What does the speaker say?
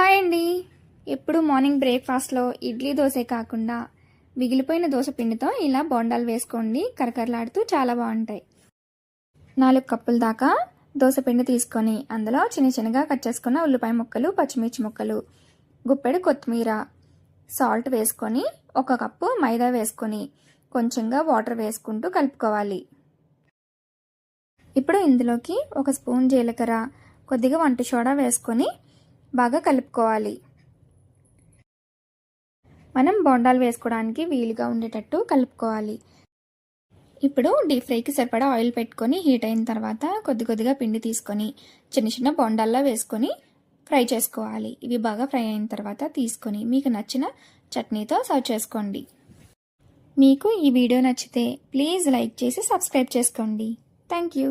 Hi అండి. ఎప్పుడు morning బ్రేక్ఫాస్ట్లో ఇడ్లీ దోశే కాకుండా మిగిలిపోయిన దోశ పిండితో ఇలా బోండాలు వేసుకోండి. కరకరలాడుతూ చాలా బాగుంటాయి. 4 కప్పుల దాకా దోశ పిండి తీసుకొని అందులో చిన్నగా కట్ చేసుకున్న ఉల్లిపాయ ముక్కలు, పచ్చిమిర్చి ముక్కలు, గుప్పెడు కొత్తిమీర, సాల్ట్ వేసుకొని 1 కప్పు మైదా వేసుకొని కొంచెంగా వాటర్ వేసుకుంటూ కలుపుకోవాలి. ఇప్పుడు ఇందులోకి 1 స్పూన్ జీలకర్ర, కొద్దిగా వంట సోడా వేసుకొని బాగా కలుపుకోవాలి. మనం బోండాలు వేసుకోవడానికి వీలుగా ఉండేటట్టు కలుపుకోవాలి. ఇప్పుడు డీప్ ఫ్రైకి సరిపడా ఆయిల్ పెట్టుకొని హీట్ అయిన తర్వాత కొద్దిగా పిండి తీసుకొని చిన్న బోండాల్లో వేసుకొని ఫ్రై చేసుకోవాలి. ఇవి బాగా ఫ్రై అయిన తర్వాత తీసుకొని మీకు నచ్చిన చట్నీతో సర్వ్ చేసుకోండి. మీకు ఈ వీడియో నచ్చితే ప్లీజ్ లైక్ చేసి సబ్స్క్రైబ్ చేసుకోండి. Thank you.